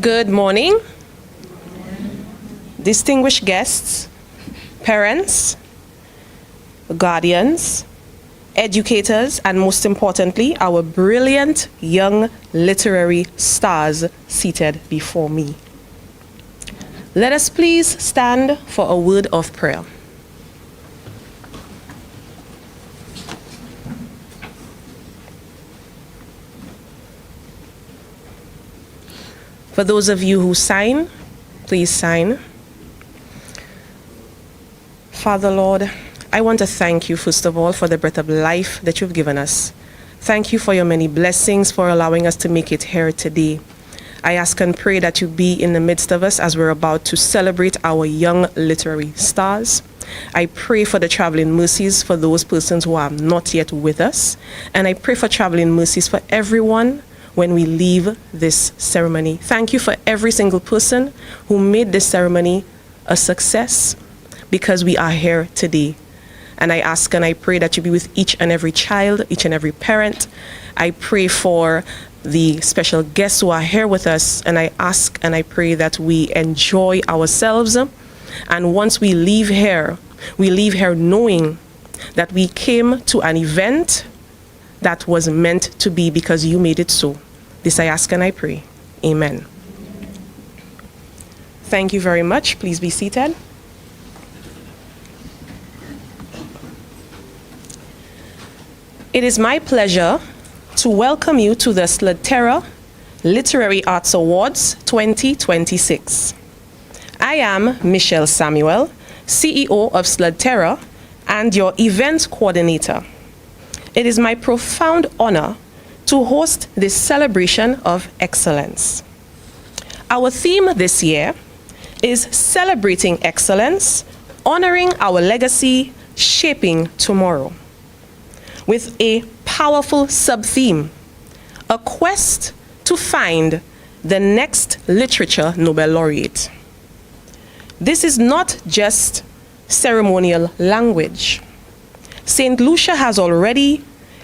Good morning, distinguished guests, parents, guardians, educators, and most importantly, our brilliant young literary stars seated before me. Let us please stand for a word of prayer. For those of you who sign, please sign. Father, Lord, I want to thank you, first of all, for the breath of life that you've given us. Thank you for your many blessings, for allowing us to make it here today. I ask and pray that you be in the midst of us as we're about to celebrate our young literary stars. I pray for the traveling mercies for those persons who are not yet with us. And I pray for traveling mercies for everyone when we leave this ceremony. Thank you for every single person who made this ceremony a success, because we are here today. And I ask and I pray that you be with each and every child, each and every parent. I pray for the special guests who are here with us, and I ask and I pray that we enjoy ourselves. And once we leave here knowing that we came to an event that was meant to be because you made it so. This I ask and I pray. Amen. Thank you very much. Please be seated. It is my pleasure to welcome you to the SLUDTERA Literary Arts Awards 2026. I am Michelle Samuel, CEO of SLUDTERA and your event coordinator. It is my profound honor to host this celebration of excellence. Our theme this year is Celebrating Excellence, Honoring Our Legacy, Shaping Tomorrow, with a powerful sub-theme, a quest to find the next literature Nobel Laureate. This is not just ceremonial language. St. Lucia has already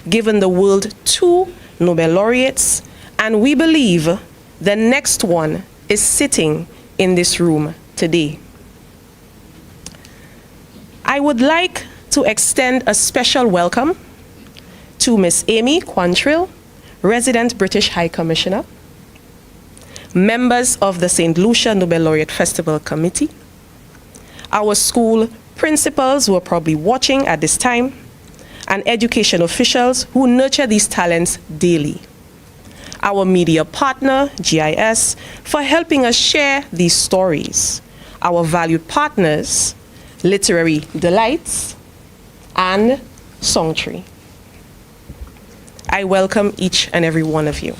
given the world 2 Nobel Laureates, and we believe the next one is sitting in this room today. I would like to extend a special welcome to Miss Amy Quantrill, Resident British High Commissioner, members of the St. Lucia Nobel Laureate Festival Committee, our school principals who are probably watching at this time, and education officials who nurture these talents daily. Our media partner, GIS, for helping us share these stories. Our valued partners, Literary Delights and Songtree. I welcome each and every one of you.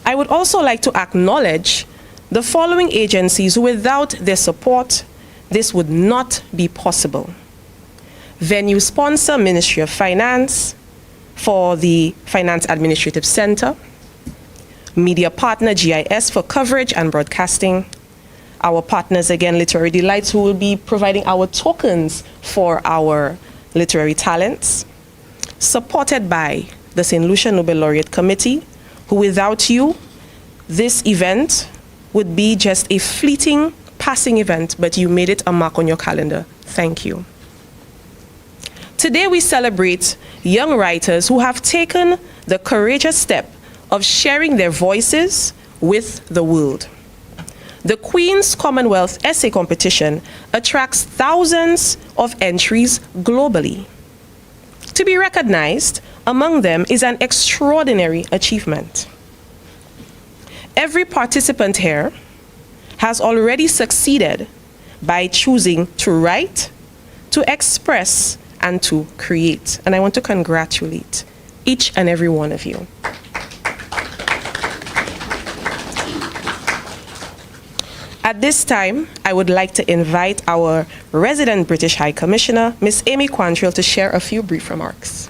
I would also like to acknowledge the following agencies who, without their support, this would not be possible. Venue sponsor, Ministry of Finance, for the Finance Administrative Center. Media partner, GIS, for coverage and broadcasting. Our partners, again, Literary Delights, who will be providing our tokens for our literary talents. Supported by the St. Lucia Nobel Laureate Committee, who without you, this event would be just a fleeting, passing event, but you made it a mark on your calendar. Thank you. Today we celebrate young writers who have taken the courageous step of sharing their voices with the world. The Queen's Commonwealth Essay Competition attracts thousands of entries globally. To be recognized among them is an extraordinary achievement. Every participant here has already succeeded by choosing to write, to express, and to create. And I want to congratulate each and every one of you. At this time, I would like to invite our resident British High Commissioner, Miss Amy Quantrill, to share a few brief remarks.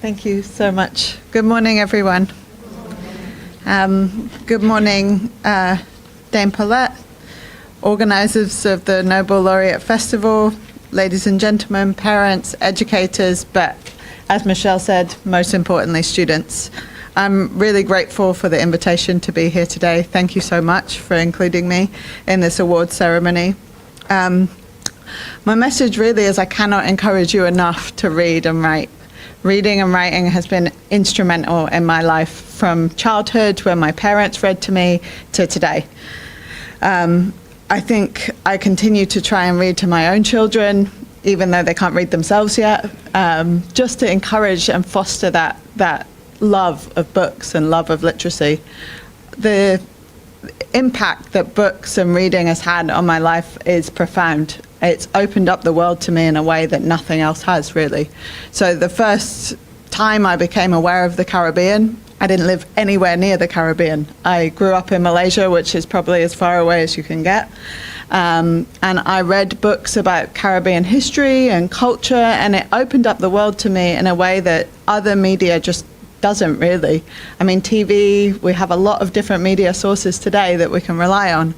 Thank you so much. Good morning, everyone. Good morning, Dame Paulette, organisers of the Nobel Laureate Festival, ladies and gentlemen, parents, educators, but as Michelle said, most importantly, students. I'm really grateful for the invitation to be here today. Thank you so much for including me in this award ceremony. My message really is I cannot encourage you enough to read and write. Reading and writing has been instrumental in my life from childhood, when my parents read to me, to today. I think I continue to try and read to my own children, even though they can't read themselves yet, just to encourage and foster that love of books and love of literacy. The impact that books and reading has had on my life is profound. It's opened up the world to me in a way that nothing else has, really. So the first time I became aware of the Caribbean, I didn't live anywhere near the Caribbean. I grew up in Malaysia, which is probably as far away as you can get. And I read books about Caribbean history and culture, and it opened up the world to me in a way that other media just doesn't really. I mean, TV, we have a lot of different media sources today that we can rely on,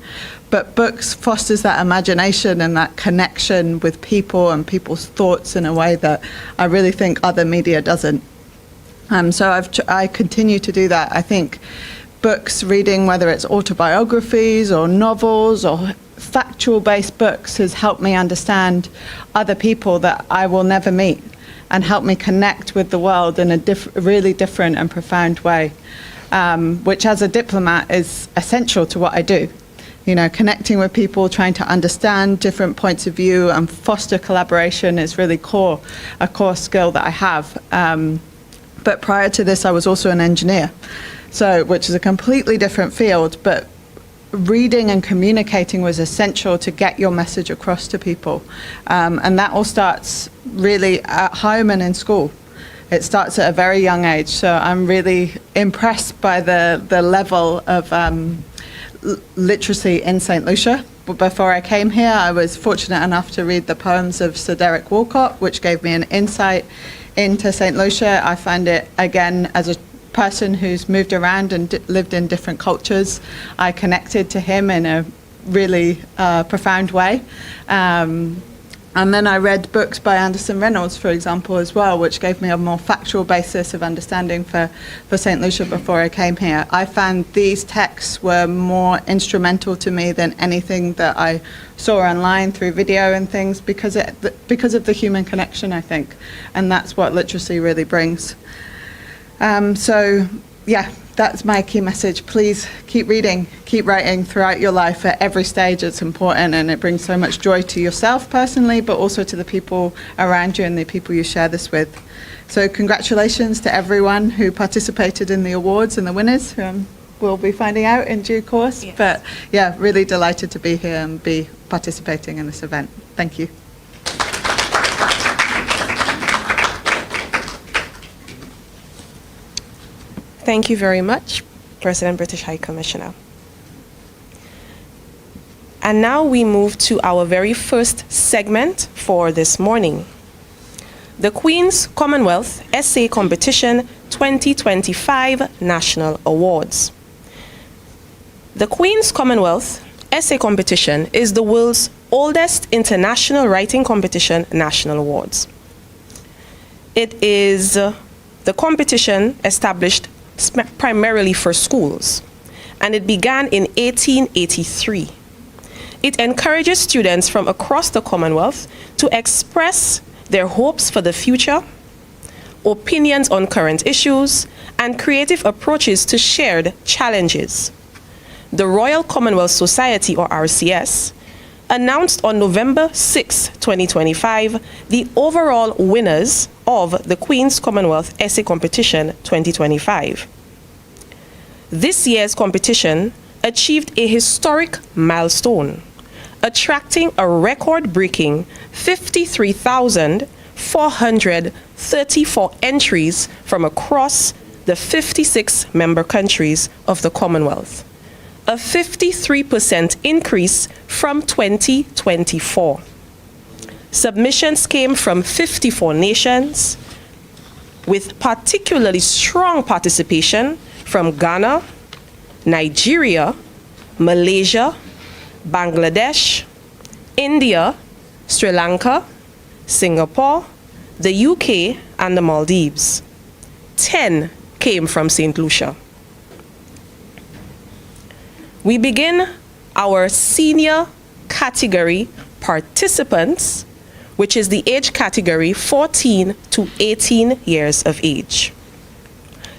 but books fosters that imagination and that connection with people and people's thoughts in a way that I really think other media doesn't. So I continue to do that. I think books, reading, whether it's autobiographies or novels or factual-based books, has helped me understand other people that I will never meet, and help me connect with the world in a really different and profound way, which as a diplomat is essential to what I do. You know, connecting with people, trying to understand different points of view and foster collaboration is really a core skill that I have. But prior to this, I was also an engineer, which is a completely different field, but reading and communicating was essential to get your message across to people. And that all starts really at home and in school. It starts at a very young age. So I'm really impressed by the level of literacy in St. Lucia. Before I came here, I was fortunate enough to read the poems of Sir Derek Walcott, which gave me an insight into St. Lucia. I find it, again, as a person who's moved around and lived in different cultures, I connected to him in a really profound way. And then I read books by Anderson Reynolds, for example, as well, which gave me a more factual basis of understanding for St. Lucia before I came here. I found these texts were more instrumental to me than anything that I saw online through video and things, because of the human connection, I think. And that's what literacy really brings. So, yeah, that's my key message. Please keep reading, keep writing throughout your life at every stage. It's important, and it brings so much joy to yourself personally, but also to the people around you and the people you share this with. So congratulations to everyone who participated in the awards and the winners, who we'll be finding out in due course. Yes. But yeah, really delighted to be here and be participating in this event. Thank you. Thank you very much, President British High Commissioner. And now we move to our very first segment for this morning. The Queen's Commonwealth Essay Competition 2025 National Awards. The Queen's Commonwealth Essay Competition is the world's oldest international writing competition national awards. It is the competition established primarily for schools, and it began in 1883. It encourages students from across the Commonwealth to express their hopes for the future, opinions on current issues, and creative approaches to shared challenges. The Royal Commonwealth Society, or RCS, announced on November 6, 2025, the overall winners of the Queen's Commonwealth Essay Competition 2025. This year's competition achieved a historic milestone, attracting a record-breaking 53,434 entries from across the 56 member countries of the Commonwealth, a 53% increase from 2024. Submissions came from 54 nations, with particularly strong participation from Ghana, Nigeria, Malaysia, Bangladesh, India, Sri Lanka, Singapore, the UK, and the Maldives. 10 came from St. Lucia. We begin our senior category participants, which is the age category 14 to 18 years of age.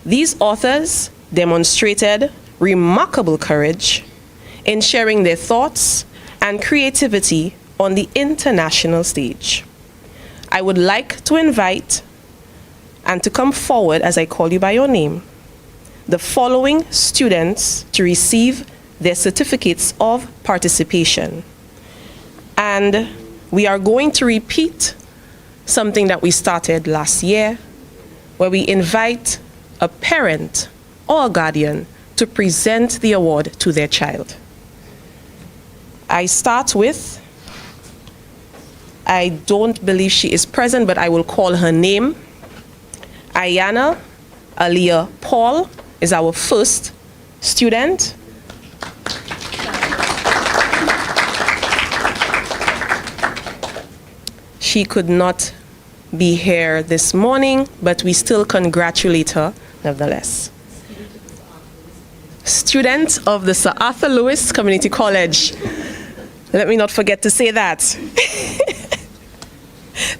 These authors demonstrated remarkable courage in sharing their thoughts and creativity on the international stage. I would like to invite and to come forward, as I call you by your name, the following students to receive their certificates of participation. And we are going to repeat something that we started last year, where we invite a parent or a guardian to present the award to their child. I start with, I don't believe she is present, but I will call her name. Ayana Aliyah Paul is our first student. She could not be here this morning, but we still congratulate her nevertheless. Student of the Sir Arthur Lewis Community College. Let me not forget to say that.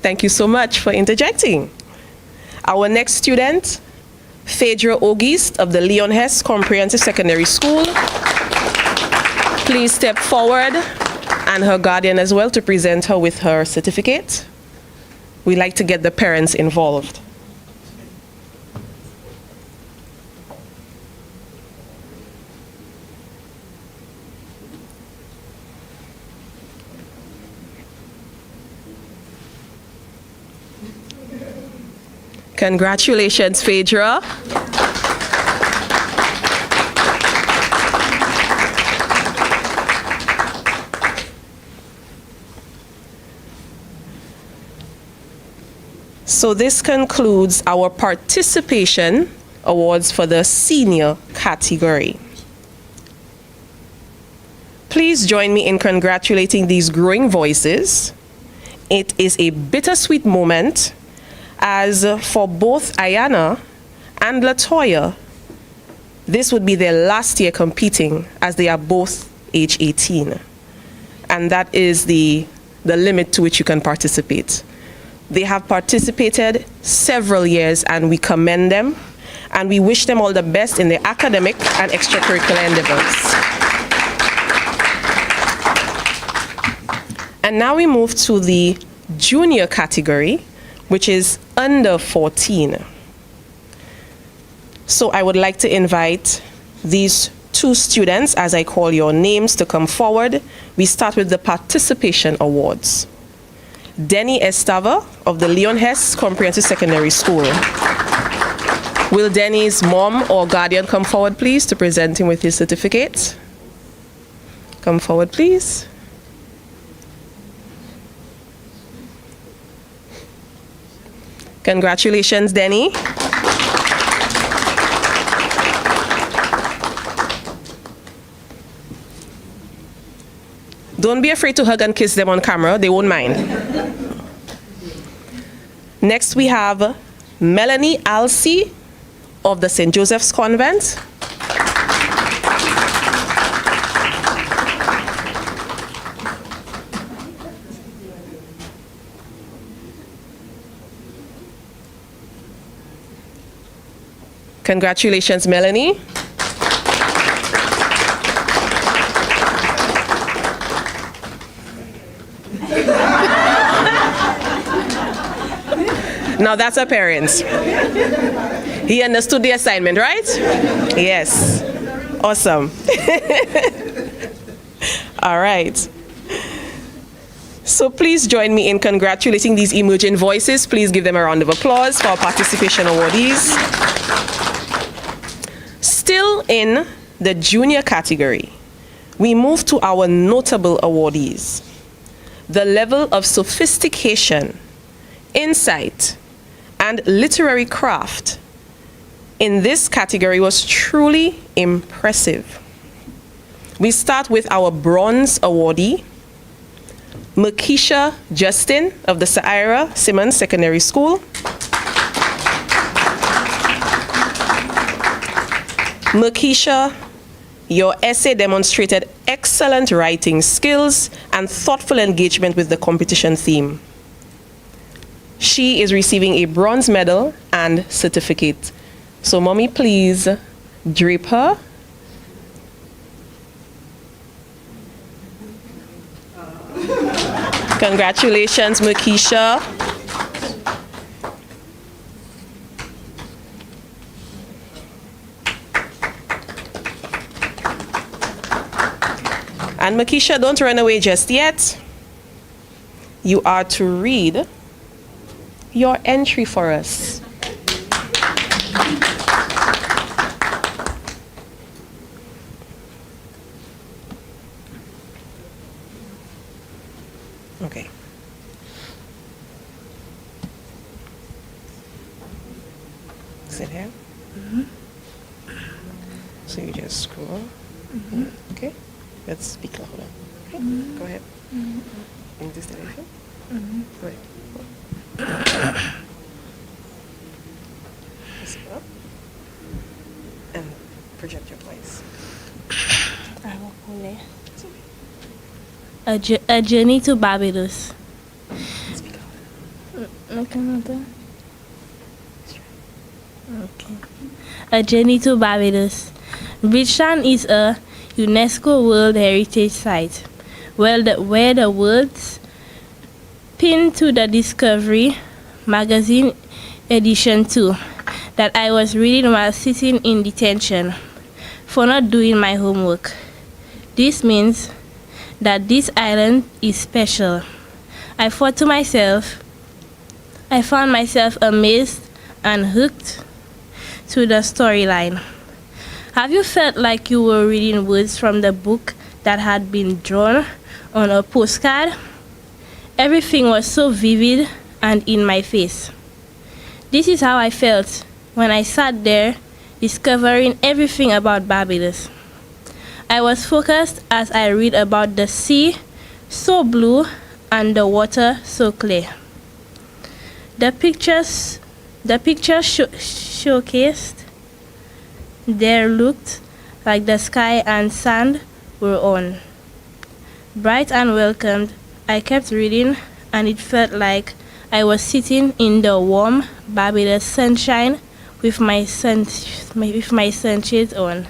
Thank you so much for interjecting. Our next student, Phaedra Ogist of the Leon Hess Comprehensive Secondary School. Please step forward, and her guardian as well, to present her with her certificate. We like to get the parents involved. Congratulations, Phaedra. So this concludes our participation awards for the senior category. Please join me in congratulating these growing voices. It is a bittersweet moment, as for both Ayana and Latoya, this would be their last year competing, as they are both age 18. And that is the limit to which you can participate. They have participated several years, and we commend them, and we wish them all the best in their academic and extracurricular endeavors. And now we move to the junior category, which is under 14. So I would like to invite these two students, as I call your names, to come forward. We start with the participation awards. Denny Estava of the Leon Hess Comprehensive Secondary School. Will Denny's mom or guardian come forward, please, to present him with his certificate? Come forward, please. Congratulations, Denny. Don't be afraid to hug and kiss them on camera. They won't mind. Next, we have Melanie Alcy of the St. Joseph's Convent. Congratulations, Melanie. Now that's our parents. He understood the assignment, right? Yes. Awesome. All right. So please join me in congratulating these emerging voices. Please give them a round of applause for our participation awardees. Still in the junior category, we move to our notable awardees. The level of sophistication, insight, and literary craft in this category was truly impressive. We start with our bronze awardee, Makisha Justin of the Saira Simmons Secondary School. Makisha, your essay demonstrated excellent writing skills and thoughtful engagement with the competition theme. She is receiving a bronze medal and certificate. So, Mommy, please drape her. Congratulations, Makisha. And Makisha, don't run away just yet. You are to read your entry for us. Okay. Sit here. So you just scroll. Okay. Let's speak louder. Okay. Go ahead. In this direction. Go ahead. Just up. And project your voice. A journey to Barbados. Speak louder. Okay. A journey to Barbados. Bridgetown is a UNESCO World Heritage Site, where the words pinned to the Discovery magazine edition 2 that I was reading while sitting in detention for not doing my homework. This means that this island is special. I thought to myself, I found myself amazed and hooked to the storyline. Have you felt like you were reading words from the book that had been drawn on a postcard? Everything was so vivid and in my face. This is how I felt when I sat there discovering everything about Barbados. I was focused as I read about the sea so blue and the water so clear. The pictures showcased there looked like the sky and sand were on. Bright and welcomed, I kept reading, and it felt like I was sitting in the warm Barbados sunshine with my sunshades on,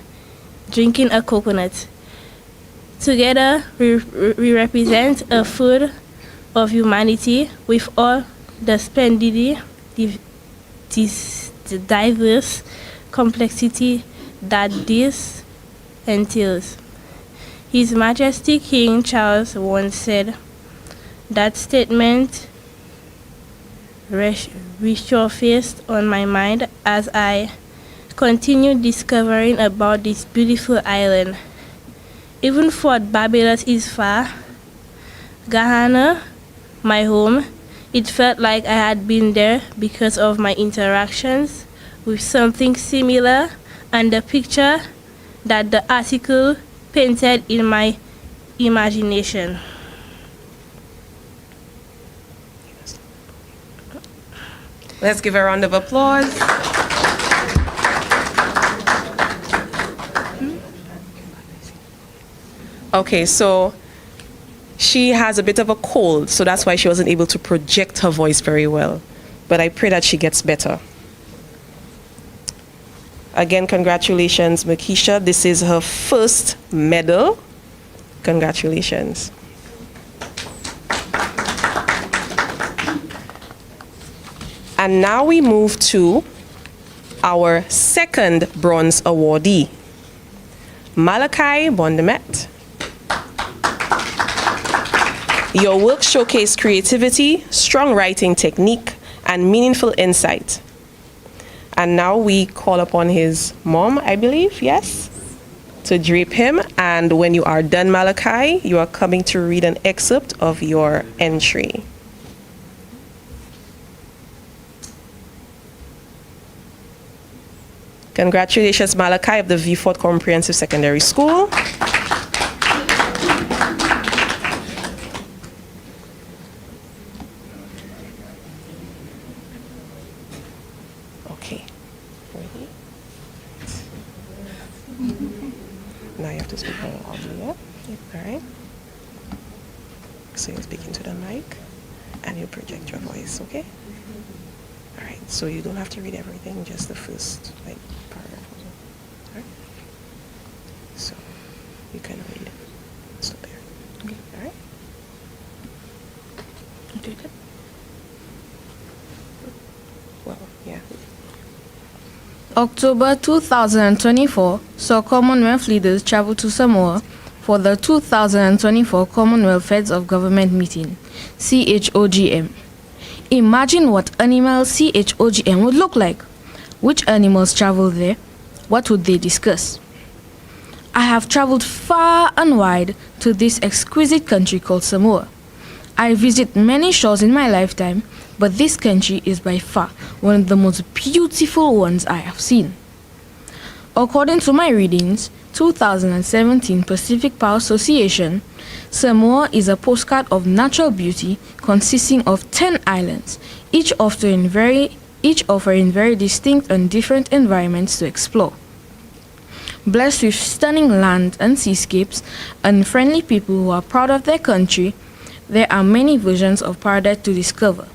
drinking a coconut. Together, we represent a food of humanity with all the splendidity, the diverse complexity that this entails. His Majesty King Charles once said that statement resurfaced on my mind as I continued discovering about this beautiful island. Even though Barbados is far, Guyana, my home, it felt like I had been there because of my interactions with something similar and the picture that the article painted in my imagination. Let's give a round of applause. Okay, so she has a bit of a cold, so that's why she wasn't able to project her voice very well. But I pray that she gets better. Again, congratulations, Makisha. This is her first medal. Congratulations. And now we move to our second bronze awardee, Malachi Bondemet. Your work showcased creativity, strong writing technique, and meaningful insight. And now we call upon his mom, I believe, yes, to drape him. And when you are done, Malachi, you are coming to read an excerpt of your entry. Congratulations, Malachi of the Vieux-Fort Comprehensive Secondary School. Okay. Ready? Now you have to speak more loudly, yeah? All right. So you're speaking to the mic and you project your voice, okay? All right. So you don't have to read everything, just the first paragraph. All right. So you can read. Stop there. Okay. All right. Okay. Well, yeah. October 2024 saw Commonwealth leaders travel to Samoa for the 2024 Commonwealth Heads of Government meeting, CHOGM. Imagine what animal CHOGM would look like. Which animals travel there? What would they discuss? I have traveled far and wide to this exquisite country called Samoa. I visit many shores in my lifetime, but this country is by far one of the most beautiful ones I have seen. According to my readings, 2017 Pacific Power Association, Samoa is a postcard of natural beauty consisting of 10 islands, each offering very distinct and different environments to explore. Blessed with stunning land and seascapes and friendly people who are proud of their country, there are many versions of paradise to discover.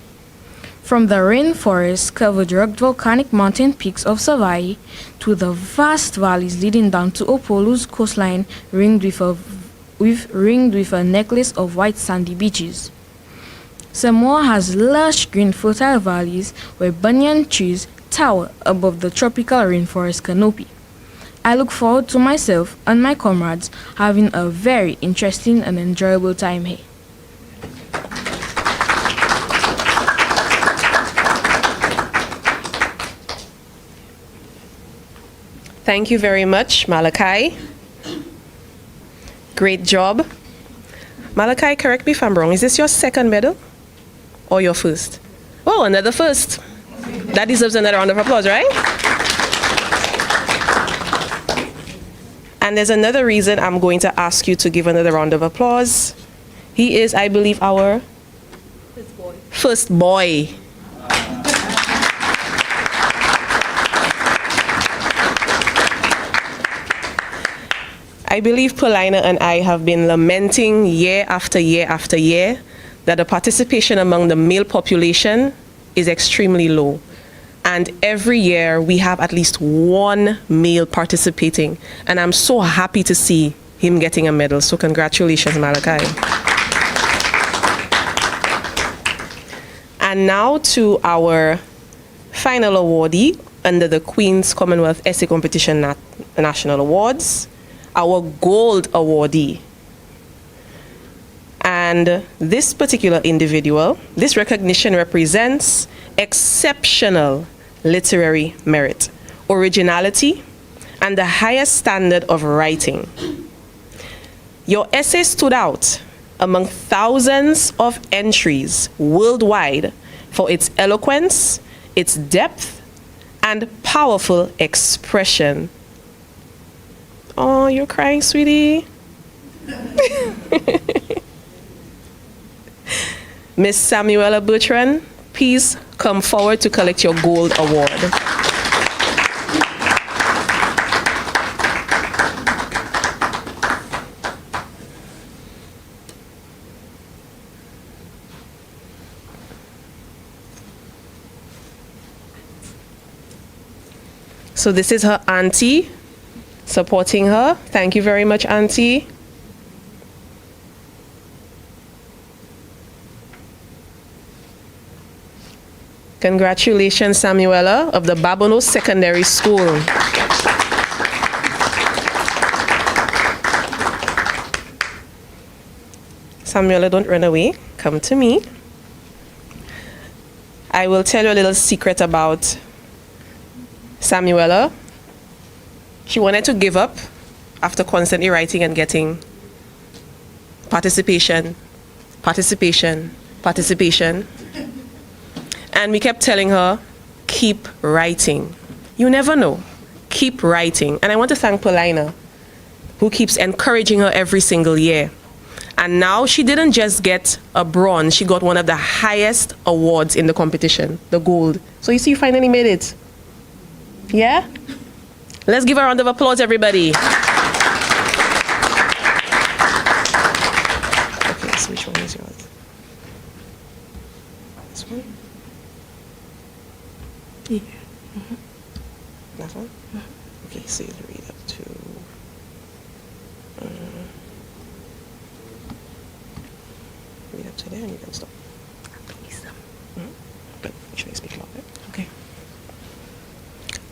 From the rainforest-covered rugged volcanic mountain peaks of Savaii to the vast valleys leading down to Opolu's coastline ringed with a necklace of white sandy beaches. Samoa has lush green fertile valleys where banyan trees tower above the tropical rainforest canopy. I look forward to myself and my comrades having a very interesting and enjoyable time here. Thank you very much, Malachi. Great job. Malachi, correct me if I'm wrong. Is this your second medal or your first? Oh, another first. That deserves another round of applause, right? And there's another reason I'm going to ask you to give another round of applause. He is, I believe, our first boy. I believe Paulina and I have been lamenting year after year after year that the participation among the male population is extremely low. And every year we have at least one male participating. And I'm so happy to see him getting a medal. So congratulations, Malachi. And now to our final awardee under the Queen's Commonwealth Essay Competition National Awards, our gold awardee. And this particular individual, this recognition represents exceptional literary merit, originality, and the highest standard of writing. Your essay stood out among thousands of entries worldwide for its eloquence, its depth, and powerful expression. Oh, you're crying, sweetie. Miss Samuela Bertrand, please come forward to collect your gold award. So this is her auntie supporting her. Thank you very much, auntie. Congratulations, Samuela of the Babono Secondary School. Samuela, don't run away. Come to me. I will tell you a little secret about Samuela. She wanted to give up after constantly writing and getting participation. And we kept telling her, keep writing. You never know. Keep writing. And I want to thank Paulina, who keeps encouraging her every single year. And now she didn't just get a bronze, she got one of the highest awards in the competition, the gold. So you see, you finally made it. Yeah? Let's give a round of applause, everybody. Okay, so which one is yours? This one? Yeah. That one? Okay, so you read up to... read up to there and you can stop. But should I speak louder? Okay.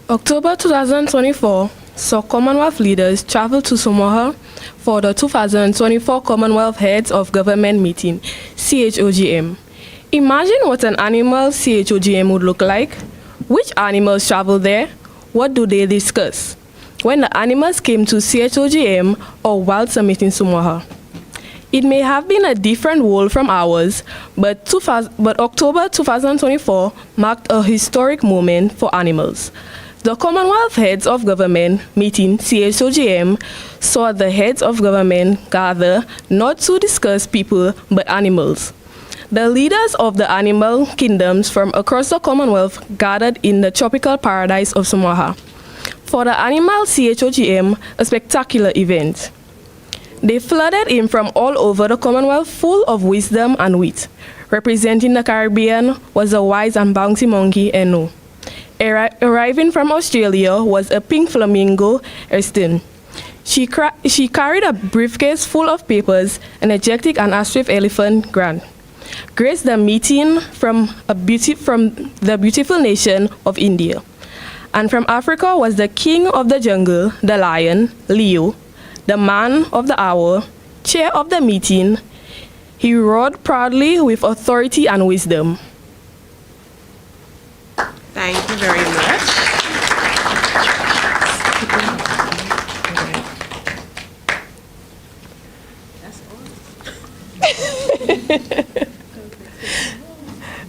October 2024 saw Commonwealth leaders travel to Samoa for the 2024 Commonwealth Heads of Government meeting, CHOGM. Imagine what an animal CHOGM would look like. Which animals travel there? What do they discuss when the animals came to CHOGM or while submitting Samoa? It may have been a different world from ours, but October 2024 marked a historic moment for animals. The Commonwealth Heads of Government meeting, CHOGM, saw the heads of government gather not to discuss people but animals. The leaders of the animal kingdoms from across the Commonwealth gathered in the tropical paradise of Samoa. For the animal CHOGM, a spectacular event. They flooded in from all over the Commonwealth full of wisdom and wit. Representing the Caribbean was a wise and bouncy monkey, Eno. Arriving from Australia was a pink flamingo, Erstin. She carried a briefcase full of papers, an ejectic and asterisk elephant, Grant. Graced the meeting from the beautiful nation of India. And from Africa was the king of the jungle, the lion, Leo, the man of the hour, chair of the meeting. He roared proudly with authority and wisdom. Thank you very much.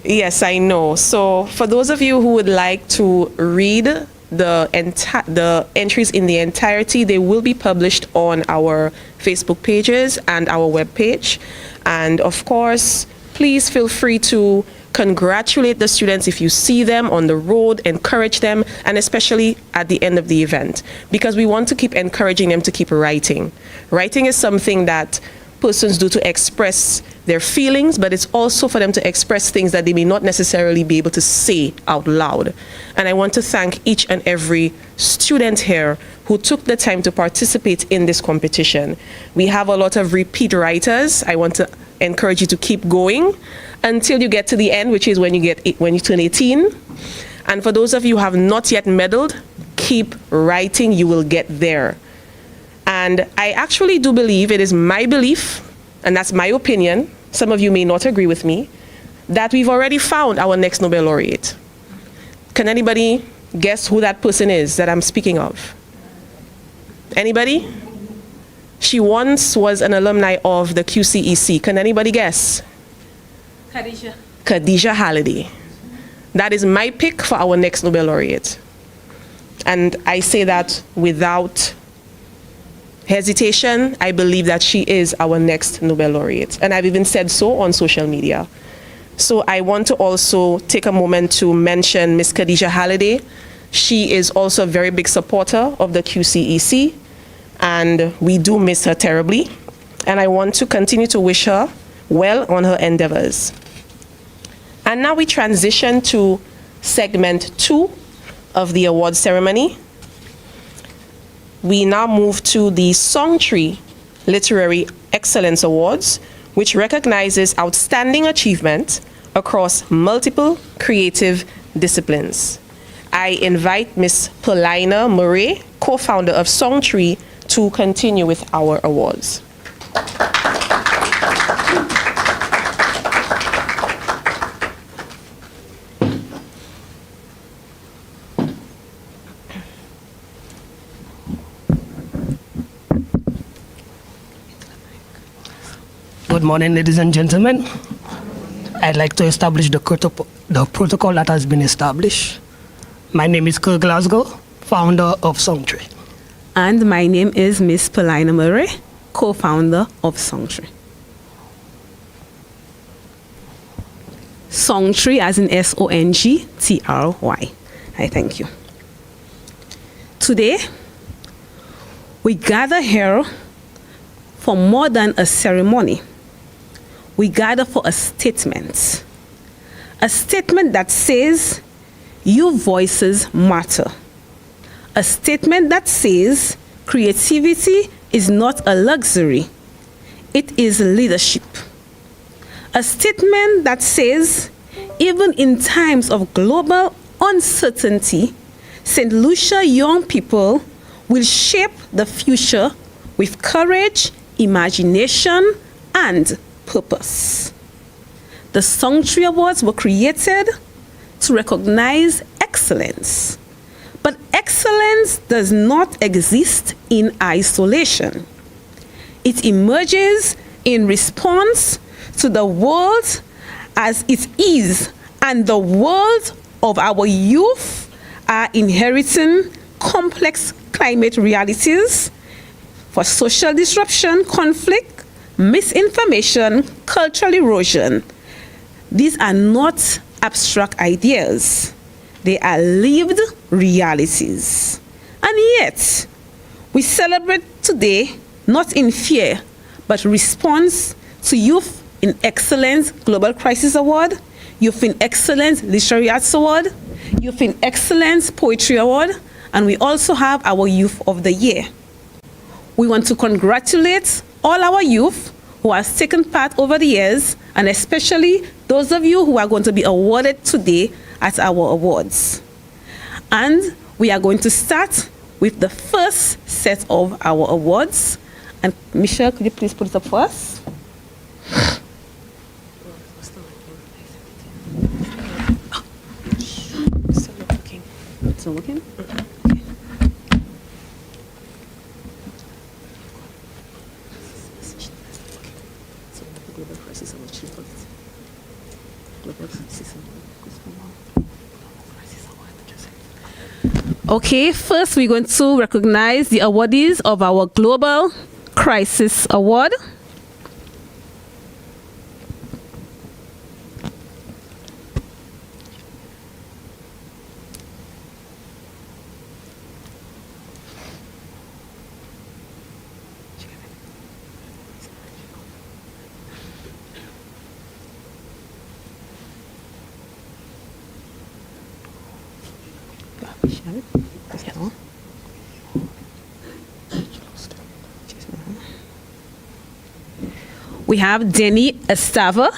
Yes, I know. So for those of you who would like to read the entries in the entirety, they will be published on our Facebook pages and our webpage. And of course, please feel free to congratulate the students if you see them on the road, encourage them, and especially at the end of the event, because we want to keep encouraging them to keep writing. Writing is something that persons do to express their feelings, but it's also for them to express things that they may not necessarily be able to say out loud. And I want to thank each and every student here who took the time to participate in this competition. We have a lot of repeat writers. I want to encourage you to keep going until you get to the end, which is when you turn 18. And for those of you who have not yet medaled, keep writing, you will get there. And I actually do believe, it is my belief, and that's my opinion, some of you may not agree with me, that we've already found our next Nobel laureate. Can anybody guess who that person is that I'm speaking of? Anybody? She once was an alumni of the QCEC. Can anybody guess? Khadija Halliday. That is my pick for our next Nobel laureate. And I say that without hesitation. I believe that she is our next Nobel laureate. And I've even said so on social media. So I want to also take a moment to mention Miss Khadija Halliday. She is also a very big supporter of the QCEC, and we do miss her terribly. And I want to continue to wish her well on her endeavors. And now we transition to segment 2 of the award ceremony. We now move to the Songtree Literary Excellence Awards, which recognizes outstanding achievement across multiple creative disciplines. I invite Ms. Paulina Murray, co-founder of Songtree, to continue with our awards. Good morning, ladies and gentlemen. I'd like to establish the protocol that has been established. My name is Kirk Glasgow, founder of Songtree. And my name is Miss Paulina Murray, co-founder of Songtree. Songtree as in Songtry. I thank you. Today, we gather here for more than a ceremony. We gather for a statement. A statement that says, your voices matter. A statement that says, creativity is not a luxury, it is leadership. A statement that says, even in times of global uncertainty, St. Lucia young people will shape the future with courage, imagination, and purpose. The Sanctuary Awards were created to recognize excellence. But excellence does not exist in isolation. It emerges in response to the world as it is, and the world of our youth are inheriting complex climate realities for social disruption, conflict, misinformation, cultural erosion. These are not abstract ideas. They are lived realities. And yet, we celebrate today not in fear, but response to Youth in Excellence Global Crisis Award, Youth in Excellence Literary Arts Award, Youth in Excellence Poetry Award, and we also have our Youth of the Year. We want to congratulate all our youth who has taken part over the years, and especially those of you who are going to be awarded today at our awards. And we are going to start with the first set of our awards. And Michelle, could you please put it up for us? Still working? Okay, first we're going to recognize the awardees of our Global Crisis Award. We have Denny Estava.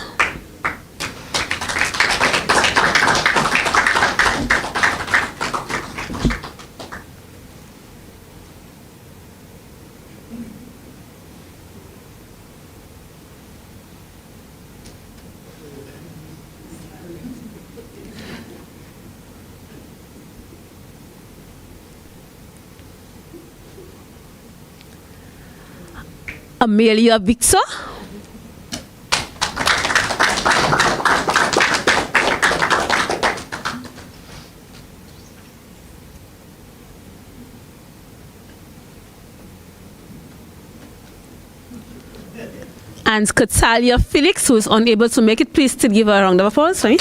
Amelia Victor. And Katalia Felix, who is unable to make it. Please still give her a round of applause. Sorry.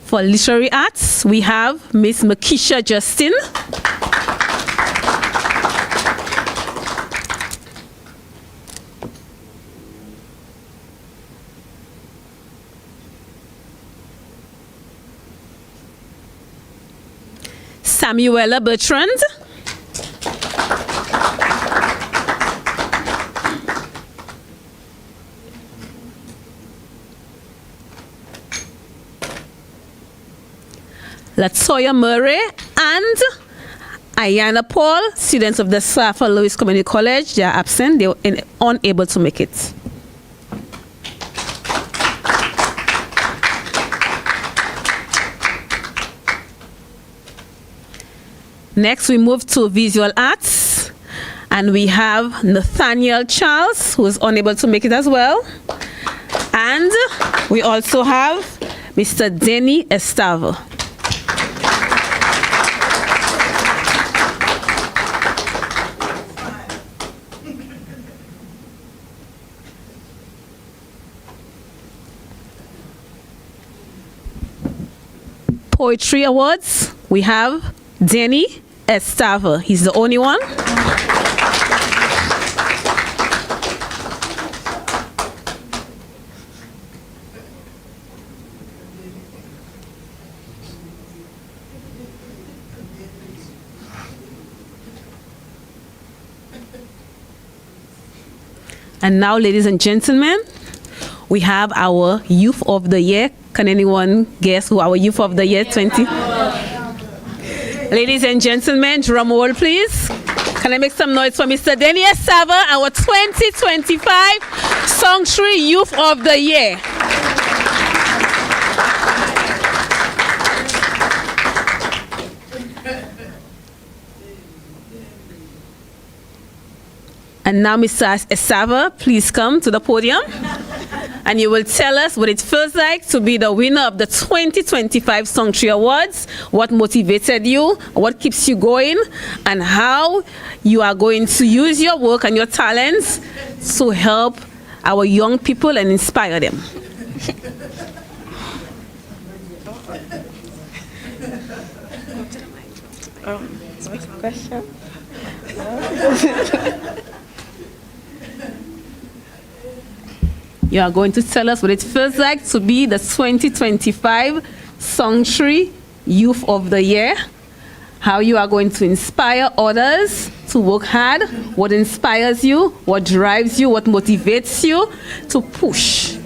For literary arts, we have Miss Makisha Justin. Samuela Bertrand. Latoya Murray and Ayana Paul, students of the Safa Lewis Community College. They are absent. They were unable to make it. Next, we move to visual arts, and we have Nathaniel Charles, who is unable to make it as well. And we also have Mr. Denny Estava. Poetry Awards, we have Denny Estava. He's the only one. And now, ladies and gentlemen, we have our Youth of the Year. Can anyone guess who our Youth of the Year 20? Ladies and gentlemen, drum roll, please. Can I make some noise for Mr. Denny Estava, our 2025 Sanctuary Youth of the Year? And now, Mr. Estava, please come to the podium. And you will tell us what it feels like to be the winner of the 2025 Sanctuary Awards, what motivated you, what keeps you going, and how you are going to use your work and your talents to help our young people and inspire them. Question? You are going to tell us what it feels like to be the 2025 Sanctuary Youth of the Year, how you are going to inspire others to work hard, what inspires you, what drives you, what motivates you to push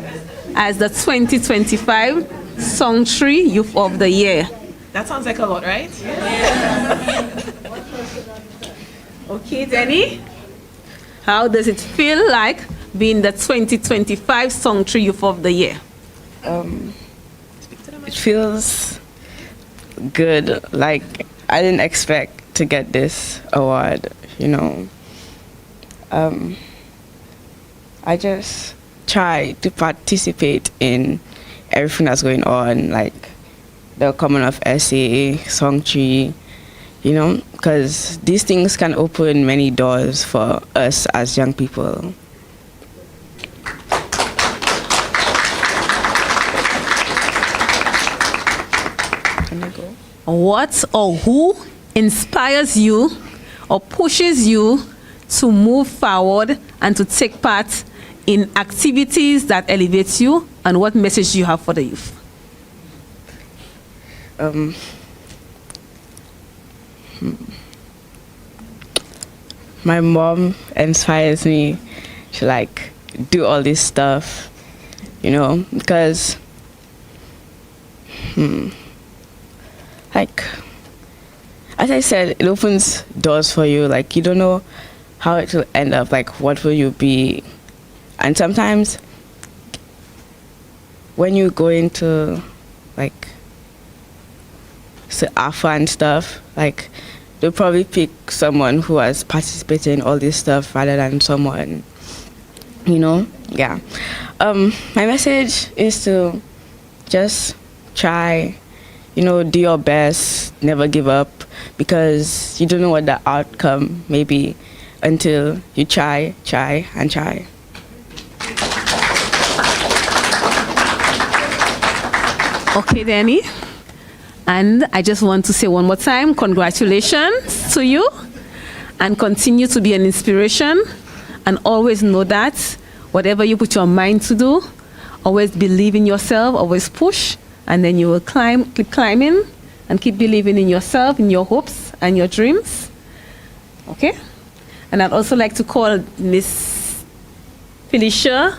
as the 2025 Sanctuary Youth of the Year. That sounds like a lot, right? Okay, Denny, how does it feel like being the 2025 Sanctuary Youth of the Year? It feels good. Like, I didn't expect to get this award, you know. I just try to participate in everything that's going on, like the Commonwealth essay, Sanctuary, you know, because these things can open many doors for us as young people. What or who inspires you or pushes you to move forward and to take part in activities that elevate you, and what message do you have for the youth? My mom inspires me to like do all this stuff, you know, because like, as I said, it opens doors for you. Like, you don't know how it will end up, like what will you be. And sometimes when you go into like AFA and stuff, like they'll probably pick someone who has participated in all this stuff rather than someone, you know. Yeah. My message is to just try, you know, do your best, never give up, because you don't know what the outcome may be until you try, and try. Okay, Danny. And I just want to say one more time, congratulations to you, and continue to be an inspiration, and always know that whatever you put your mind to do, always believe in yourself, always push, and then you will keep climbing, and keep believing in yourself, in your hopes and your dreams. Okay? And I'd also like to call Miss Felicia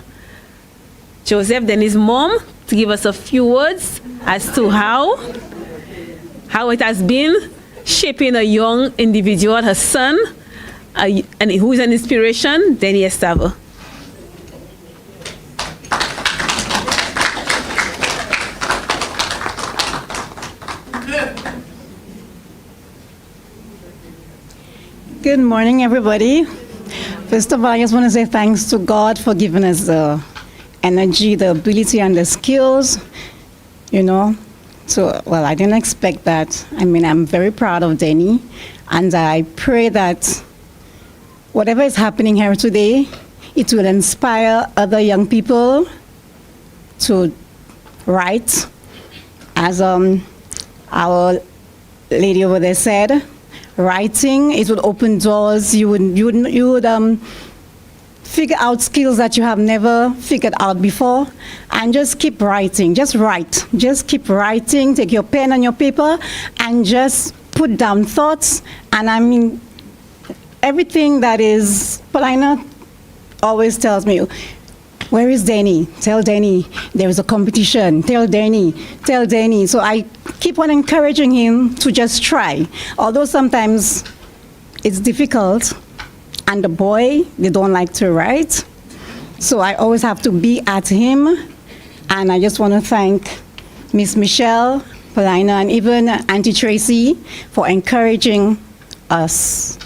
Joseph, Denny's mom, to give us a few words as to how it has been shaping a young individual, her son, and who is an inspiration, Denny Estava. Good morning, everybody. First of all, I just want to say thanks to God for giving us the energy, the ability, and the skills, you know. So, well, I didn't expect that. I mean, I'm very proud of Denny, and I pray that whatever is happening here today, it will inspire other young people to write. As our lady over there said, writing, it would open doors. You would figure out skills that you have never figured out before, and just keep writing. Just write. Just keep writing. Take your pen and your paper and just put down thoughts. And I mean, everything that is, Paulina always tells me, where is Danny? Tell Danny there is a competition. Tell Danny. Tell Danny. So I keep on encouraging him to just try. Although sometimes it's difficult, and the boy, they don't like to write. So I always have to be at him. And I just want to thank Miss Michelle, Paulina, and even Auntie Tracy for encouraging us,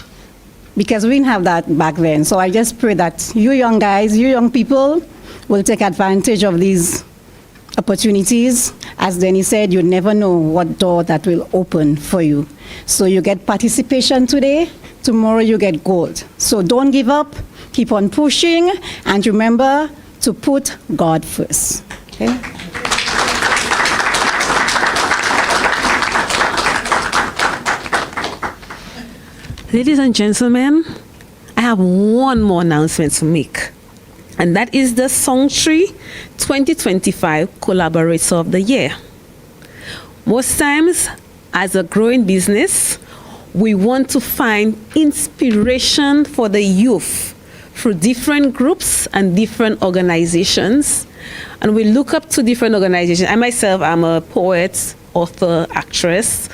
because we didn't have that back then. So I just pray that you young guys, you young people, will take advantage of these opportunities. As Denny said, you never know what door that will open for you. So you get participation today, tomorrow you get gold. So don't give up, keep on pushing, and remember to put God first. Okay? Ladies and gentlemen, I have one more announcement to make, and that is the Songtree 2025 Collaborator of the Year. Most times, as a growing business, we want to find inspiration for the youth through different groups and different organizations. And we look up to different organizations. I myself am a poet, author, actress.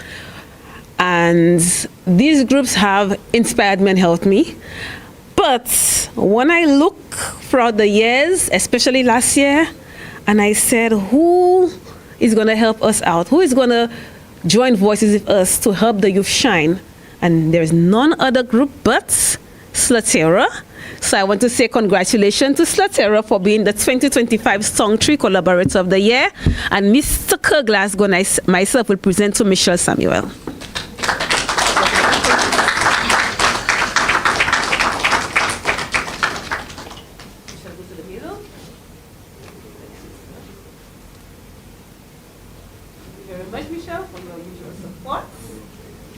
And these groups have inspired me and helped me. But when I look throughout the years, especially last year, and I said, who is going to help us out? Who is going to join voices with us to help the youth shine? And there's none other group but SLUDTERA. So I want to say congratulations to SLUDTERA for being the 2025 Songtree Collaborator of the Year. And Mr. Kerr Glasgow and myself will present to Michelle Samuel. Michelle, for your usual support,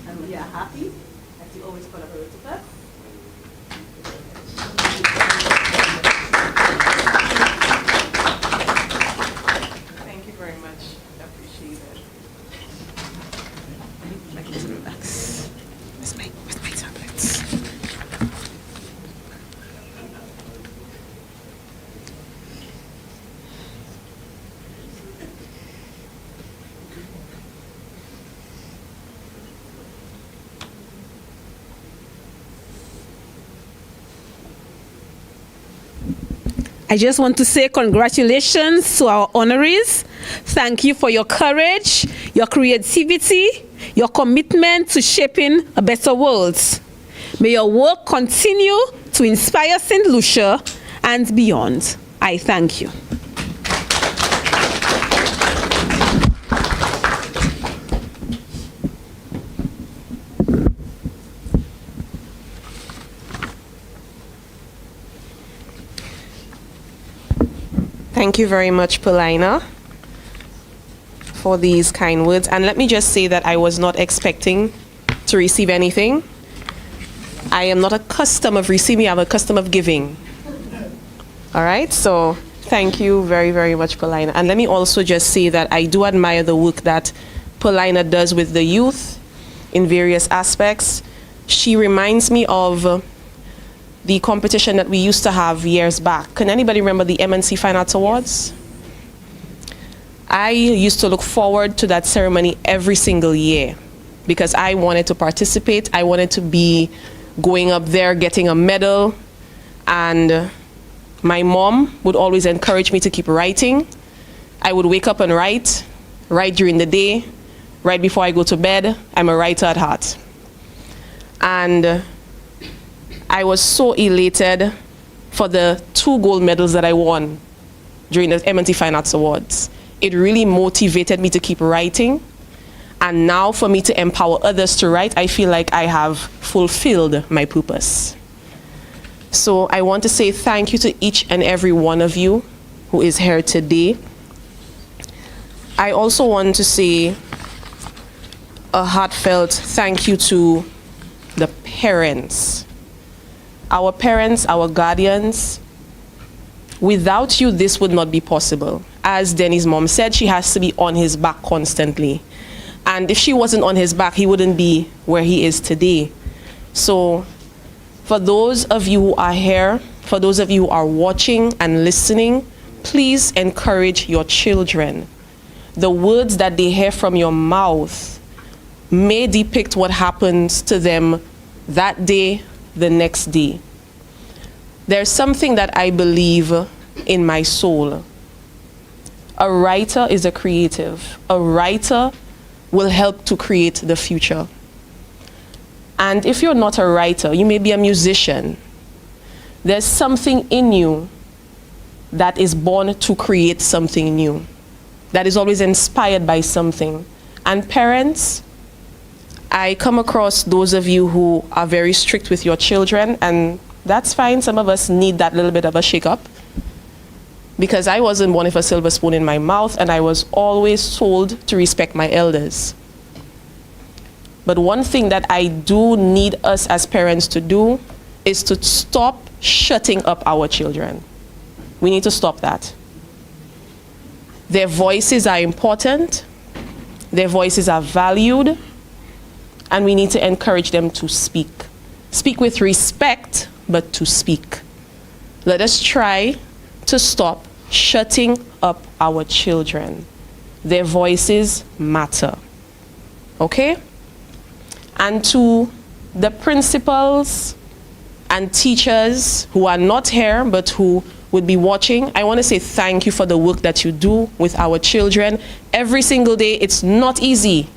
and we are happy that you always collaborate with us. Thank you very much. I appreciate it. Where's my tablets? I just want to say congratulations to our honorees. Thank you for your courage, your creativity, your commitment to shaping a better world. May your work continue to inspire St. Lucia and beyond. I thank you. Thank you very much, Paulina, for these kind words. And let me just say that I was not expecting to receive anything. I am not a custom of receiving, I have a custom of giving. All right, so thank you very, very much, Paulina. And let me also just say that I do admire the work that Paulina does with the youth in various aspects. She reminds me of the competition that we used to have years back. Can anybody remember the MNC Fine Arts Awards? I used to look forward to that ceremony every single year because I wanted to participate. I wanted to be going up there, getting a medal. And my mom would always encourage me to keep writing. I would wake up and write during the day, right before I go to bed. I'm a writer at heart. And I was so elated for the 2 gold medals that I won during the MNT Fine Arts Awards. It really motivated me to keep writing. And now for me to empower others to write, I feel like I have fulfilled my purpose. So I want to say thank you to each and every one of you who is here today. I also want to say a heartfelt thank you to the parents. Our parents, our guardians. Without you, this would not be possible. As Denny's mom said, she has to be on his back constantly. And if she wasn't on his back, he wouldn't be where he is today. So for those of you who are here, for those of you who are watching and listening, please encourage your children. The words that they hear from your mouth may depict what happens to them that day, the next day. There's something that I believe in my soul. A writer is a creative. A writer will help to create the future. And if you're not a writer, you may be a musician. There's something in you that is born to create something new, that is always inspired by something. And parents, I come across those of you who are very strict with your children, and that's fine. Some of us need that little bit of a shake-up. Because I wasn't born with a silver spoon in my mouth, and I was always told to respect my elders. But one thing that I do need us as parents to do is to stop shutting up our children. We need to stop that. Their voices are important. Their voices are valued. And we need to encourage them to speak. Speak with respect, but to speak. Let us try to stop shutting up our children. Their voices matter. Okay? And to the principals and teachers who are not here but who would be watching, I want to say thank you for the work that you do with our children. Every single day, it's not easy.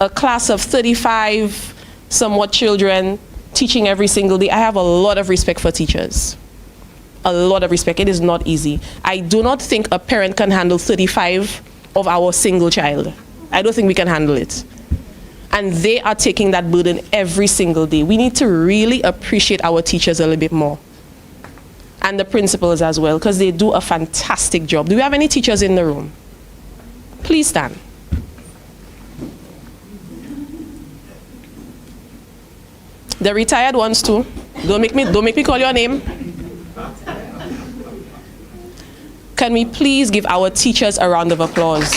A class of 35 somewhat children teaching every single day. I have a lot of respect for teachers. A lot of respect. It is not easy. I do not think a parent can handle 35 of our single child. I don't think we can handle it. And they are taking that burden every single day. We need to really appreciate our teachers a little bit more. And the principals as well, because they do a fantastic job. Do we have any teachers in the room? Please stand. The retired ones too. Don't make me call your name. Can we please give our teachers a round of applause?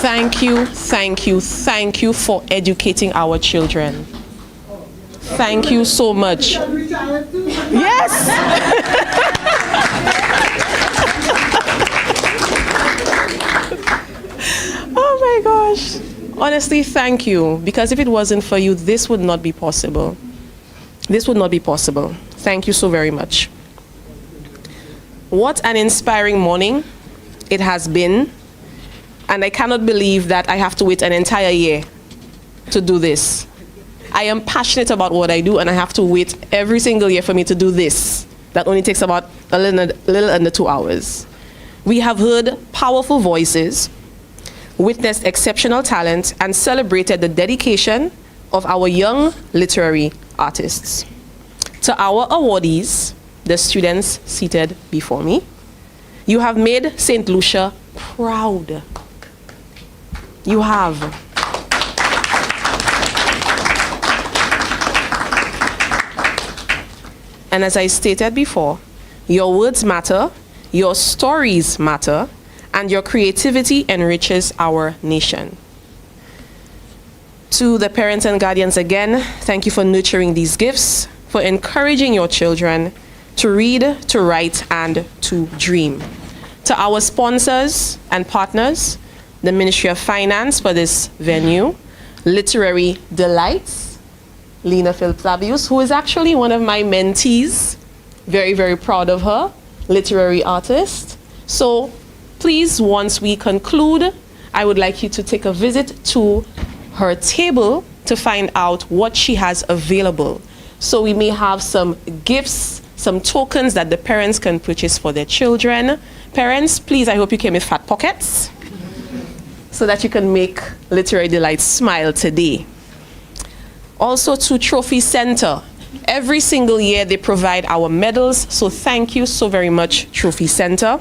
Thank you, thank you, thank you for educating our children. Thank you so much. Yes! Oh my gosh. Honestly, thank you. Because if it wasn't for you, this would not be possible. This would not be possible. Thank you so very much. What an inspiring morning it has been. And I cannot believe that I have to wait an entire year to do this. I am passionate about what I do, and I have to wait every single year for me to do this. That only takes about a little under 2 hours. We have heard powerful voices, witnessed exceptional talent, and celebrated the dedication of our young literary artists. To our awardees, the students seated before me, you have made St. Lucia proud. You have. And as I stated before, your words matter, your stories matter, and your creativity enriches our nation. To the parents and guardians again, thank you for nurturing these gifts, for encouraging your children to read, to write, and to dream. To our sponsors and partners, the Ministry of Finance for this venue, Literary Delights, Lena Phillips-Abius, who is actually one of my mentees, very, very proud of her, literary artist. So please, once we conclude, I would like you to take a visit to her table to find out what she has available. So we may have some gifts, some tokens that the parents can purchase for their children. Parents, please, I hope you came with fat pockets so that you can make Literary Delights smile today. Also to Trophy Center. Every single year they provide our medals, so thank you so very much, Trophy Center.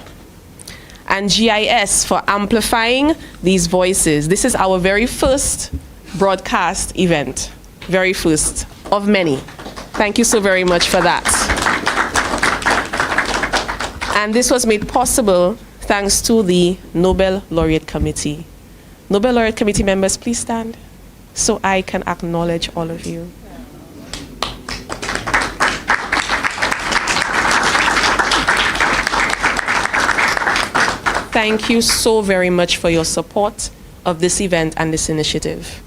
and GIS for amplifying these voices. This is our very first broadcast event, very first of many. Thank you so very much for that. And this was made possible thanks to the Nobel Laureate Committee. Nobel Laureate Committee members, please stand so I can acknowledge all of you. Thank you so very much for your support of this event and this initiative.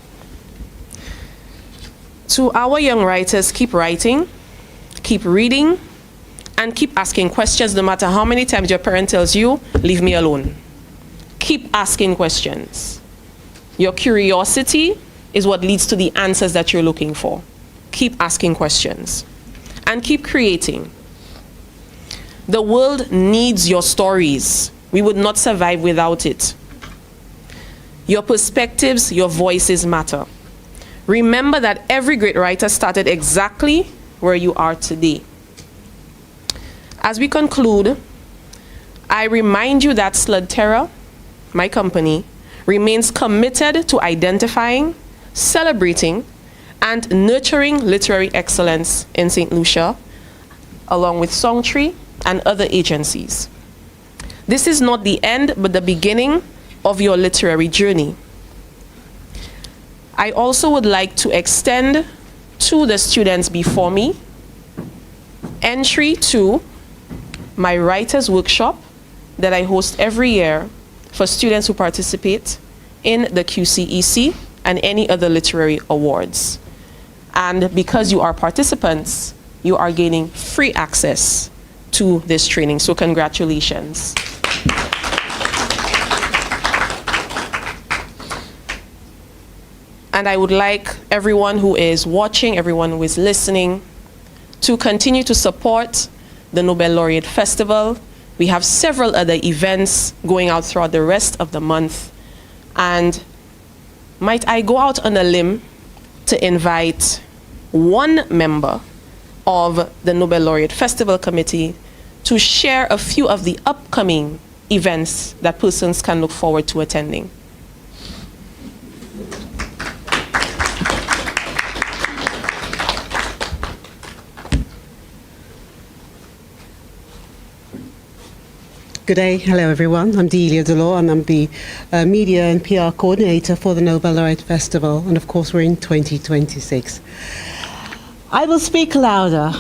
To our young writers, keep writing, keep reading, and keep asking questions no matter how many times your parent tells you, leave me alone. Keep asking questions. Your curiosity is what leads to the answers that you're looking for. Keep asking questions and keep creating. The world needs your stories. We would not survive without it. Your perspectives, your voices matter. Remember that every great writer started exactly where you are today. As we conclude, I remind you that SLUDTERA, my company, remains committed to identifying, celebrating, and nurturing literary excellence in St. Lucia, along with Songtree and other agencies. This is not the end, but the beginning of your literary journey. I also would like to extend to the students before me entry to my writers workshop that I host every year for students who participate in the QCEC and any other literary awards. And because you are participants, you are gaining free access to this training. So congratulations. And I would like everyone who is watching, everyone who is listening, to continue to support the Nobel Laureate Festival. We have several other events going out throughout the rest of the month. And might I go out on a limb to invite one member of the Nobel Laureate Festival Committee to share a few of the upcoming events that persons can look forward to attending. Good day. Hello, everyone. I'm Delia Delore, and I'm the Media and PR Coordinator for the Nobel Laureate Festival. And of course, we're in 2026. I will speak louder.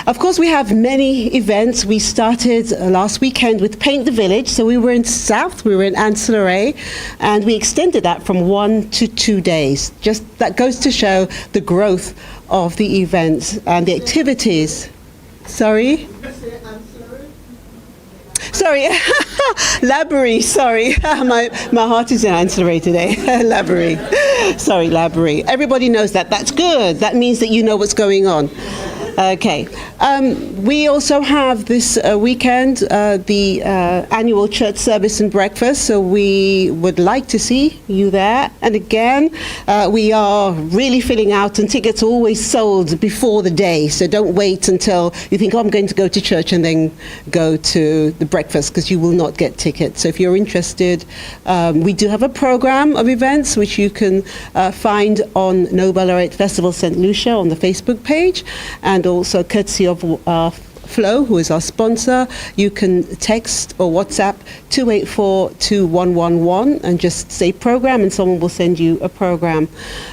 Of course, we have many events. We started last weekend with Paint the Village. So we were in South, we were in Ancillary, and we extended that from 1 to 2 days. Just that goes to show the growth of the events and the activities. Sorry? Sorry, Laborie, sorry. My heart is in Ancillary today. Laborie. Sorry, Laborie. Everybody knows that. That's good. That means that you know what's going on. Okay. We also have this weekend the annual church service and breakfast, so we would like to see you there. And again, we are really filling out, and tickets are always sold before the day, so don't wait until you think, oh, I'm going to go to church and then go to the breakfast, because you will not get tickets. So if you're interested, we do have a program of events which you can find on Nobel Laureate Festival St. Lucia on the Facebook page, and also courtesy of Flow, who is our sponsor. You can text or WhatsApp 284-2111 and just say program, and someone will send you a program.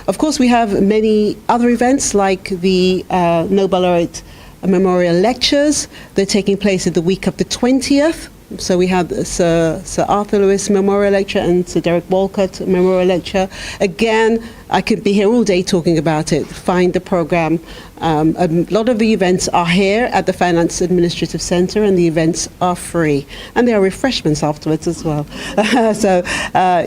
Of course, we have many other events like the Nobel Laureate Memorial Lectures. They're taking place in the week of the 20th. So we have Sir Arthur Lewis Memorial Lecture and Sir Derek Walcott Memorial Lecture. Again, I could be here all day talking about it. Find the program. A lot of the events are here at the Finance Administrative Centre, and the events are free. And there are refreshments afterwards as well. So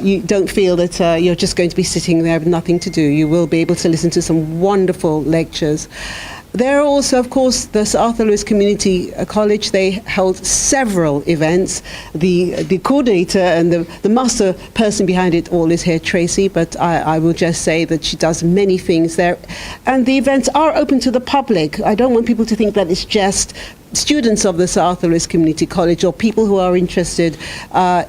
you don't feel that you're just going to be sitting there with nothing to do. You will be able to listen to some wonderful lectures. There are also, of course, the Sir Arthur Lewis Community College. They held several events. The coordinator and the master person behind it all is here, Tracy, but I will just say that she does many things there. And the events are open to the public. I don't want people to think that it's just students of the Sir Arthur Lewis Community College or people who are interested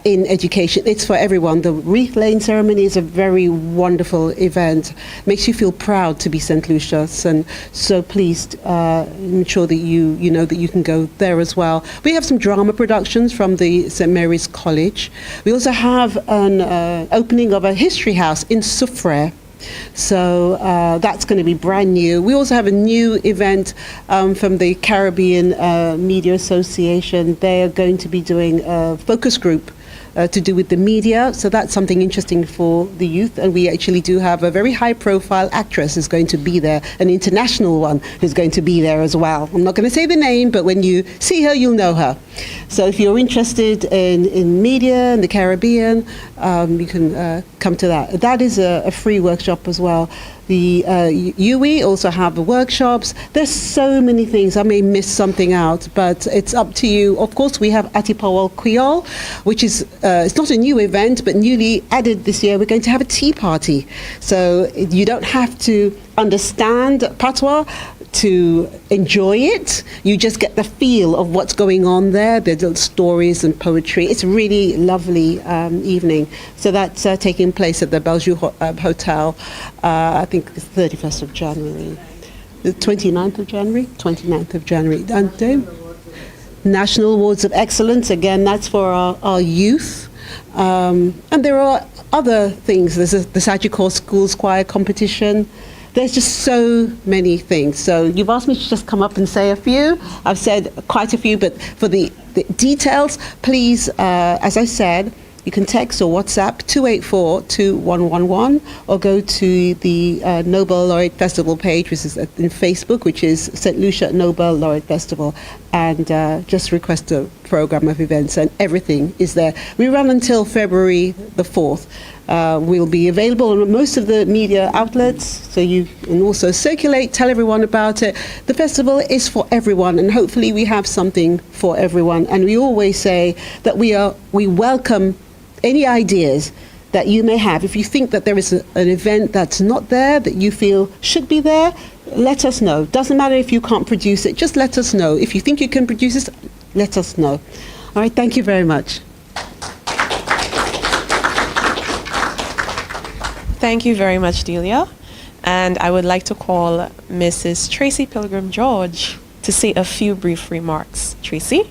in education. It's for everyone. The wreath laying ceremony is a very wonderful event. Makes you feel proud to be St. Lucia's, and so pleased ensure that you know that you can go there as well. We have some drama productions from the St. Mary's College. We also have an opening of a history house in Soufrière. So that's going to be brand new. We also have a new event from the Caribbean Media Association. They are going to be doing a focus group to do with the media. So that's something interesting for the youth. And we actually do have a very high profile actress who's going to be there, an international one who's going to be there as well. I'm not going to say the name, but when you see her, you'll know her. So if you're interested in media in the Caribbean, you can come to that. That is a free workshop as well. The UE also have the workshops. There's so many things. I may miss something out, but it's up to you. Of course, we have Atipawal Creole, which is it's not a new event, but newly added this year. We're going to have a tea party. So you don't have to understand patois to enjoy it. You just get the feel of what's going on there. There's little stories and poetry. It's a really lovely evening. So that's taking place at the Belgiu Hotel, I think it's 31st of January. The 29th of January? 29th of January. And National Awards of Excellence, again, that's for our youth. And there are other things. There's the Sagicor Schools Choir competition. There's just so many things. So you've asked me to just come up and say a few. I've said quite a few, but for the details, please, as I said, you can text or WhatsApp 284-2111 or go to the Nobel Laureate Festival page, which is in Facebook, which is St. Lucia Nobel Laureate Festival, and just request a program of events, and everything is there. We run until February the 4th. We'll be available on most of the media outlets, so you can also circulate, tell everyone about it. The festival is for everyone, and hopefully we have something for everyone. And we always say that we welcome any ideas that you may have. If you think that there is an event that's not there, that you feel should be there, let us know. Doesn't matter if you can't produce it, just let us know. If you think you can produce it, let us know. All right, thank you very much. Thank you very much, Delia. And I would like to call Mrs. Tracy Pilgrim George to say a few brief remarks. Tracy?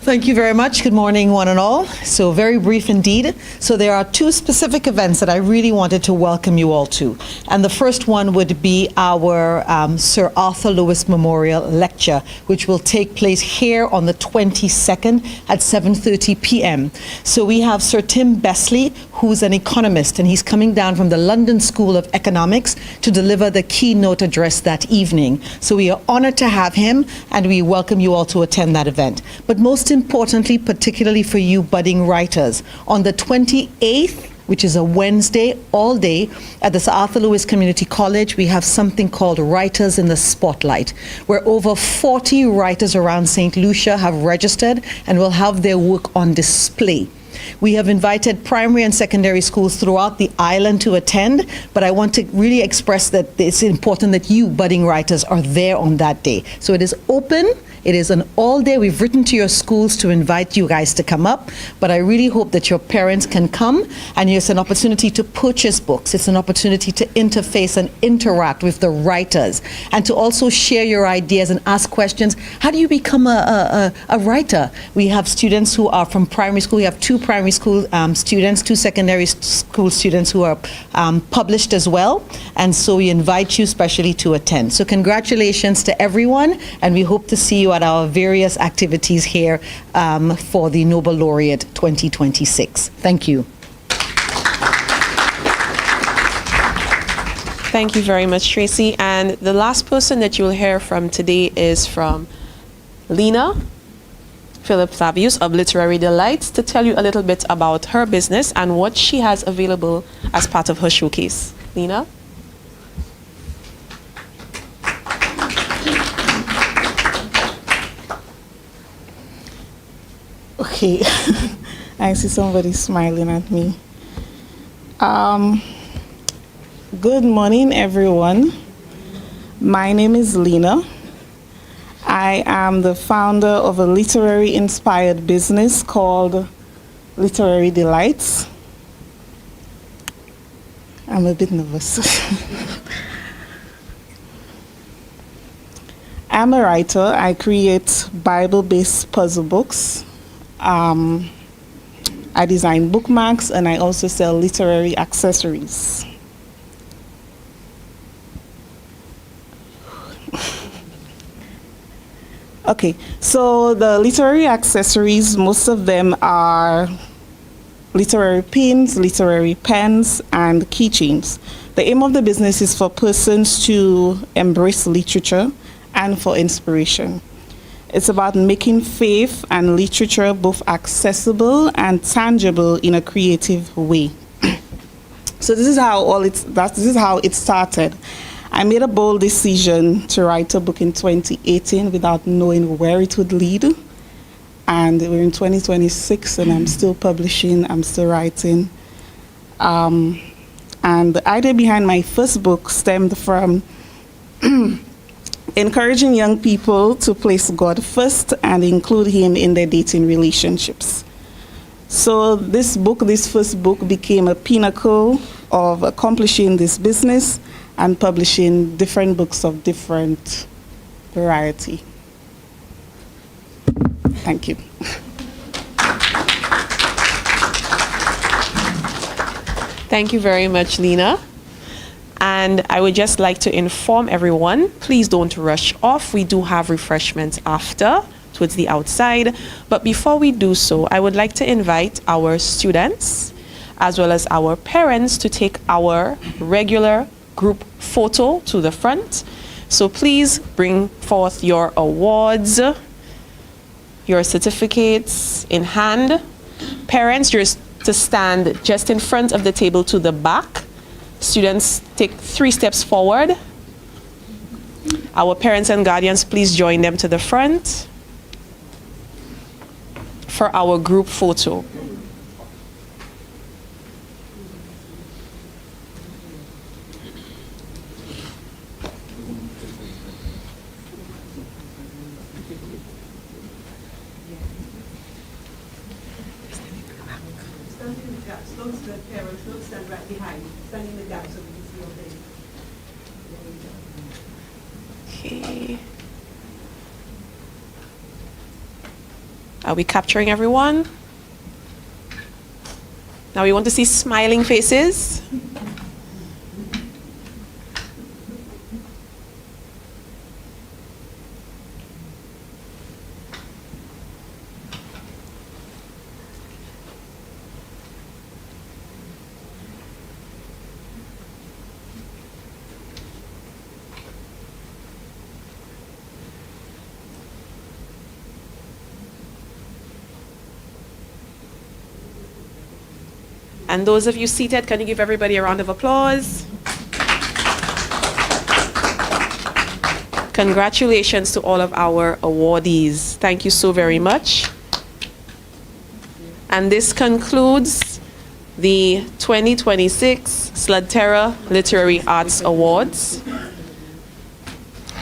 Thank you very much. Good morning, one and all. So very brief indeed. So there are two specific events that I really wanted to welcome you all to. And the first one would be our Sir Arthur Lewis Memorial Lecture, which will take place here on the 22nd at 7:30 p.m. So we have Sir Tim Besley, who's an economist, and he's coming down from the London School of Economics to deliver the keynote address that evening. So we are honored to have him, and we welcome you all to attend that event. But most importantly, particularly for you budding writers, on the 28th, which is a Wednesday, all day, at the Sir Arthur Lewis Community College, we have something called Writers in the Spotlight, where over 40 writers around St. Lucia have registered and will have their work on display. We have invited primary and secondary schools throughout the island to attend, but I want to really express that it's important that you, budding writers, are there on that day. So it is open. It is an all day. We've written to your schools to invite you guys to come up, but I really hope that your parents can come, and it's an opportunity to purchase books. It's an opportunity to interface and interact with the writers, and to also share your ideas and ask questions. How do you become a writer? We have students who are from primary school. We have 2 primary school students, 2 secondary school students who are published as well, and so we invite you specially to attend. So congratulations to everyone, and we hope to see you at our various activities here for the Nobel Laureate 2026. Thank you. Thank you very much, Tracy. And the last person that you'll hear from today is from Lena Phillips-Abius of Literary Delights, to tell you a little bit about her business and what she has available as part of her showcase. Lena? Okay, I see somebody smiling at me. Good morning, everyone. My name is Lena. I am the founder of a literary-inspired business called Literary Delights. I'm a bit nervous. I'm a writer. I create Bible-based puzzle books. I design bookmarks, and I also sell literary accessories. Okay, so the literary accessories, most of them are literary pins, literary pens, and keychains. The aim of the business is for persons to embrace literature and for inspiration. It's about making faith and literature both accessible and tangible in a creative way. So this is how it started. I made a bold decision to write a book in 2018 without knowing where it would lead. And we're in 2026 and I'm still publishing, I'm still writing. And the idea behind my first book stemmed from encouraging young people to place God first and include Him in their dating relationships. So this first book became a pinnacle of accomplishing this business and publishing different books of different variety. Thank you. Thank you very much, Lena. And I would just like to inform everyone, please don't rush off. We do have refreshments after, towards the outside. But before we do so, I would like to invite our students, as well as our parents, to take our regular group photo to the front. So please bring forth your awards, your certificates in hand. Parents, you're to stand just in front of the table to the back. Students, take 3 steps forward. Our parents and guardians, please join them to the front for our group photo. Okay. Are we capturing everyone? Now we want to see smiling faces. And those of you seated, can you give everybody a round of applause? Congratulations to all of our awardees. Thank you so very much. And this concludes the 2026 SLUDTERA Literary Arts Awards.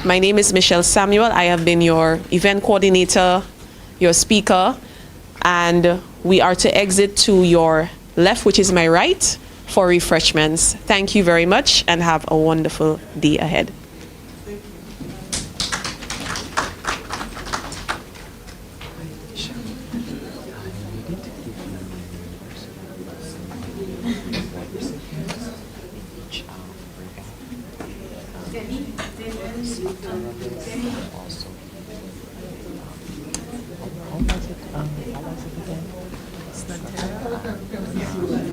My name is Michelle Samuel. I have been your event coordinator, your speaker, and we are to exit to your left, which is my right, for refreshments. Thank you very much and have a wonderful day ahead. SLUDTERA.